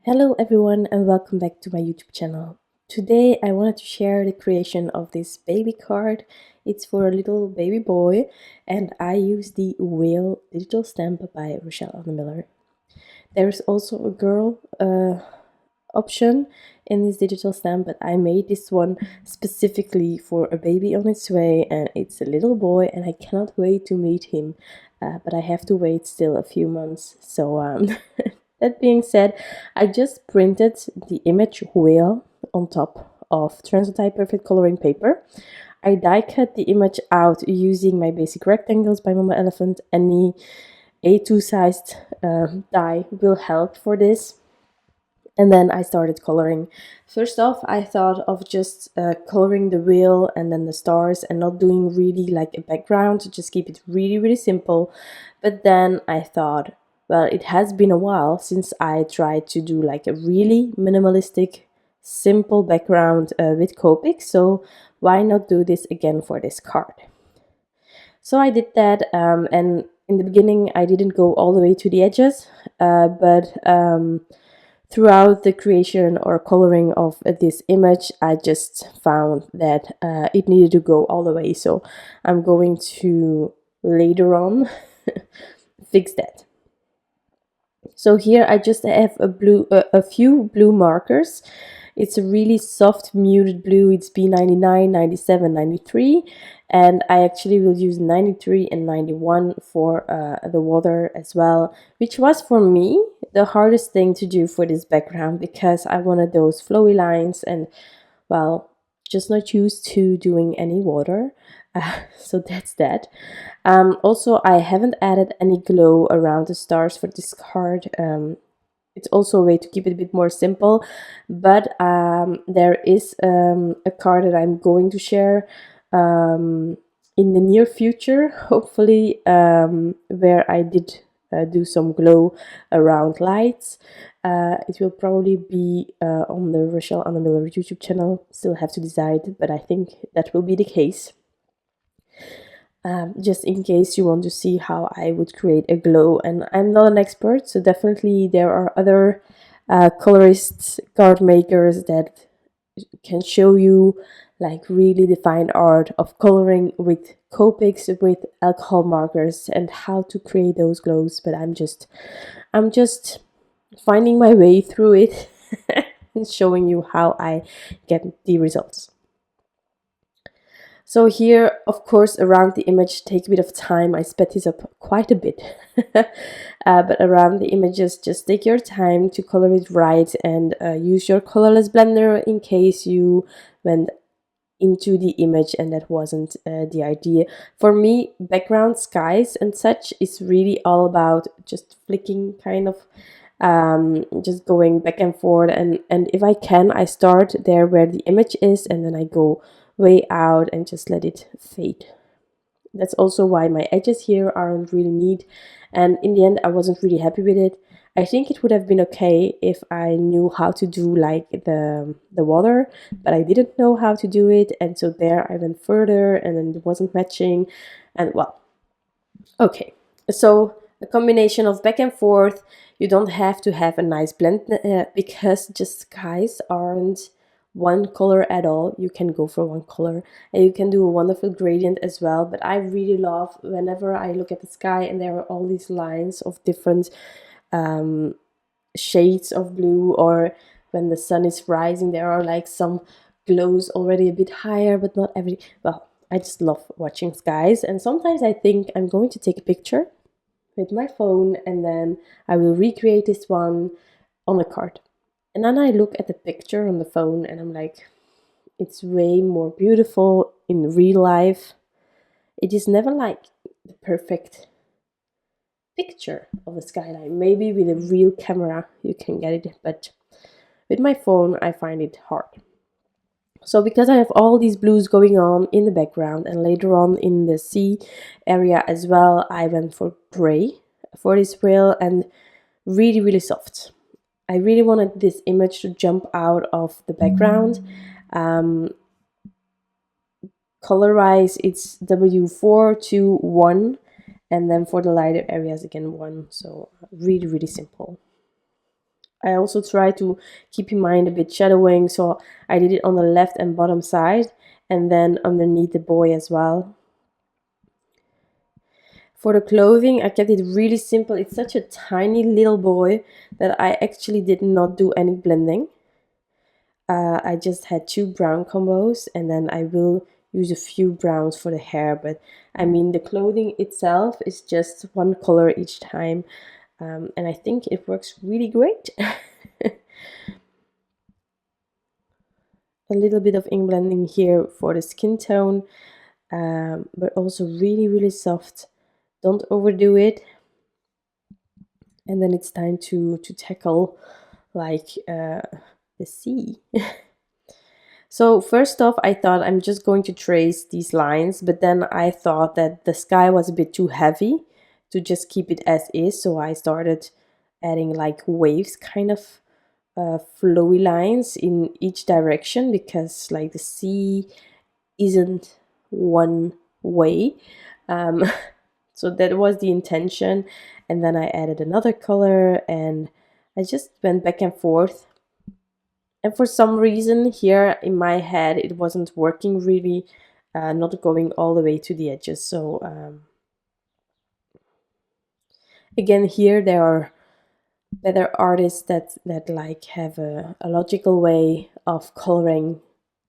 Hello everyone and welcome back to my YouTube channel. Today I wanted to share the creation of this baby card. It's for a little baby boy and I use the whale digital stamp by Rachelle Anne Miller. There's also a girl option in this digital stamp, but I made this one specifically for a baby on its way, and it's a little boy and I cannot wait to meet him, but I have to wait still a few months. So that being said, I just printed the image whale on top of Transotype Perfect Coloring paper. I die cut the image out using my basic rectangles by Mama Elephant. Any A2 sized die will help for this. And then I started coloring. First off, I thought of just coloring the wheel and then the stars and not doing really like a background, to just keep it really simple. But then I thought, well, it has been a while since I tried to do like a really minimalistic, simple background with Copic, so why not do this again for this card? So I did that, and in the beginning I didn't go all the way to the edges, but throughout the creation or coloring of this image, I just found that it needed to go all the way, so I'm going to later on fix that. So here I just have a few blue markers. It's a really soft muted blue. It's B99, 97, 93, and I actually will use 93 and 91 for the water as well, which was for me the hardest thing to do for this background because I wanted those flowy lines and, well, just not used to doing any water. So that's that. Also, I haven't added any glow around the stars for this card. It's also a way to keep it a bit more simple, but there is a card that I'm going to share in the near future, hopefully, where I did do some glow around lights. It will probably be on the Rachelle Anne Miller YouTube channel. Still have to decide, but I think that will be the case. Just in case you want to see how I would create a glow. And I'm not an expert, so definitely there are other colorists, card makers that can show you like really the fine art of coloring with Copics, with alcohol markers, and how to create those glows. But I'm just finding my way through it and showing you how I get the results. So here, of course, around the image, take a bit of time. I sped this up quite a bit. But around the images, just take your time to color it right and use your colorless blender in case you went into the image and that wasn't the idea. For me, background skies and such is really all about just flicking, kind of just going back and forth. And if I can, I start there where the image is and then I go way out and just let it fade. That's also why my edges here aren't really neat, and in the end I wasn't really happy with it. I think it would have been okay if I knew how to do like the water, but I didn't know how to do it, and so there I went further and then it wasn't matching, and well, okay. So a combination of back and forth. You don't have to have a nice blend because just skies aren't one color at all. You can go for one color and you can do a wonderful gradient as well, but I really love whenever I look at the sky and there are all these lines of different shades of blue, or when the sun is rising there are like some glows already a bit higher, but not every, well, I just love watching skies, and sometimes I think I'm going to take a picture with my phone and then I will recreate this one on a card. And then I look at the picture on the phone and I'm like, it's way more beautiful in real life. It is never like the perfect picture of a skyline. Maybe with a real camera you can get it, but with my phone I find it hard. So because I have all these blues going on in the background and later on in the sea area as well, I went for gray for this whale and really soft. I really wanted this image to jump out of the background. Color-wise, it's W4 to 1, and then for the lighter areas again 1. So really simple. I also try to keep in mind a bit shadowing, so I did it on the left and bottom side, and then underneath the boy as well. For the clothing, I kept it really simple. It's such a tiny little boy that I actually did not do any blending. I just had 2 brown combos, and then I will use a few browns for the hair, but I mean the clothing itself is just one color each time, and I think it works really great. A little bit of ink blending here for the skin tone, but also really soft. Don't overdo it. And then it's time to tackle like the sea. So first off, I thought I'm just going to trace these lines, but then I thought that the sky was a bit too heavy to just keep it as is, so I started adding like waves, kind of flowy lines in each direction, because like the sea isn't one way. Um, so that was the intention, and then I added another color, and I just went back and forth. And for some reason here in my head it wasn't working really, not going all the way to the edges. So again, here there are better artists that like have a logical way of coloring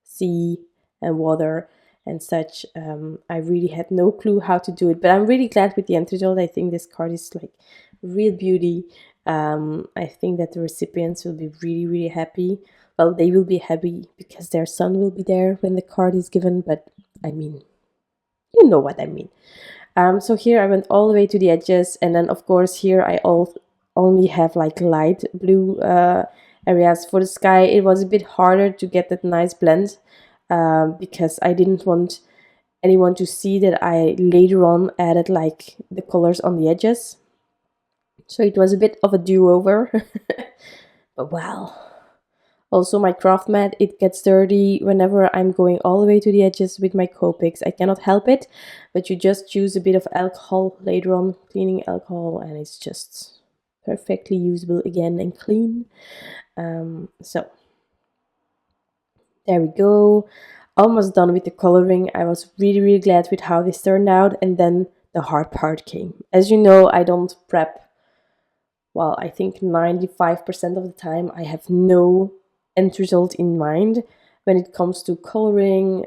sea and water and such. I really had no clue how to do it, but I'm really glad with the end result. I think this card is like real beauty. I think that the recipients will be really happy. Well, they will be happy because their son will be there when the card is given, but I mean, you know what I mean. So here I went all the way to the edges, and then of course here I only have like light blue areas. For the sky it was a bit harder to get that nice blend, because I didn't want anyone to see that I later on added like the colors on the edges. So it was a bit of a do-over. But well, also my craft mat, it gets dirty whenever I'm going all the way to the edges with my Copics. I cannot help it, but you just use a bit of alcohol later on, cleaning alcohol, and it's just perfectly usable again and clean. So there we go. Almost done with the coloring. I was really glad with how this turned out, and then the hard part came. As you know, I don't prep. Well, I think 95% of the time I have no end result in mind when it comes to coloring,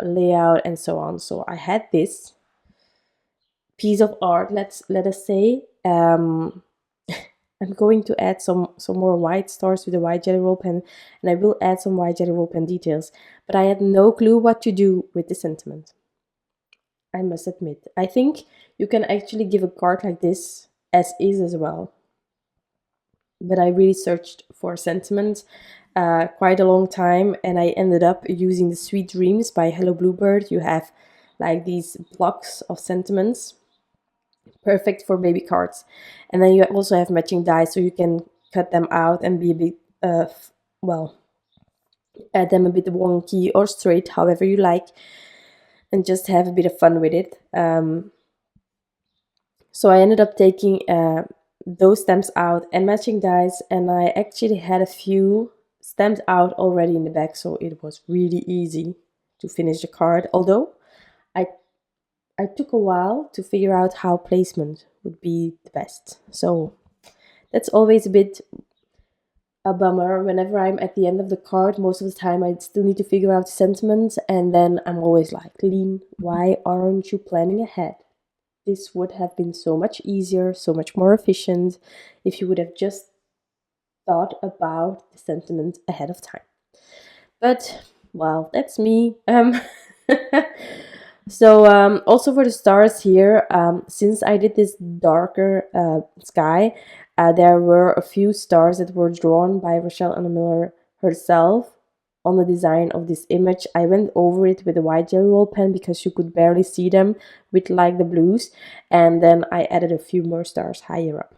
layout, and so on. So I had this piece of art, let us say. I'm going to add some more white stars with a white jelly roll pen, and I will add some white jelly roll pen details, but I had no clue what to do with the sentiment. I must admit. I think you can actually give a card like this as is as well, but I really searched for sentiment quite a long time, and I ended up using the Sweet Dreams by Hello Bluebird. You have like these blocks of sentiments, perfect for baby cards, and then you also have matching dies, so you can cut them out and be a bit well, add them a bit wonky or straight, however you like, and just have a bit of fun with it. So I ended up taking those stamps out and matching dies, and I actually had a few stamped out already in the back, so it was really easy to finish the card, although I took a while to figure out how placement would be the best. So that's always a bit a bummer. Whenever I'm at the end of the card, most of the time I still need to figure out the sentiment, and then I'm always like, Lean, why aren't you planning ahead? This would have been so much easier, so much more efficient if you would have just thought about the sentiment ahead of time. But, well, that's me. So also for the stars here, since I did this darker sky, there were a few stars that were drawn by Rachelle Anne Miller herself on the design of this image. I went over it with a white jelly roll pen because you could barely see them with like the blues, and then I added a few more stars higher up.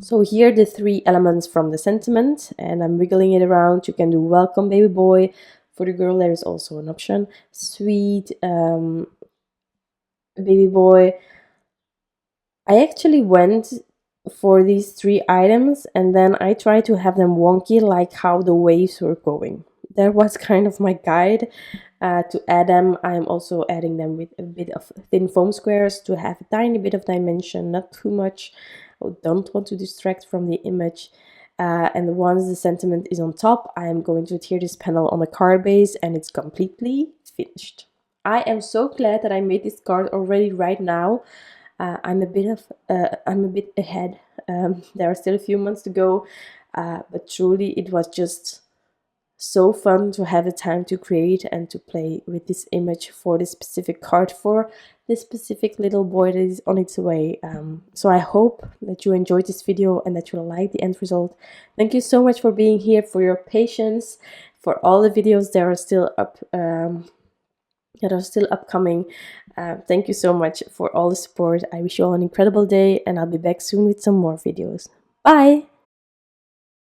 So here are the 3 elements from the sentiment, and I'm wiggling it around. You can do welcome baby boy. For the girl there is also an option, sweet baby boy. I actually went for these 3 items, and then I try to have them wonky like how the waves were going. That was kind of my guide. To add them, I'm also adding them with a bit of thin foam squares to have a tiny bit of dimension, not too much. I don't want to distract from the image. And once the sentiment is on top, I am going to adhere this panel on the card base, and it's completely finished. I am so glad that I made this card already right now. I'm a bit ahead. There are still a few months to go, but truly it was just so fun to have the time to create and to play with this image for this specific card for this specific little boy that is on its way. So I hope that you enjoyed this video and that you like the end result. Thank you so much for being here, for your patience, for all the videos that are still up, that are still upcoming. Thank you so much for all the support. I wish you all an incredible day, and I'll be back soon with some more videos. Bye!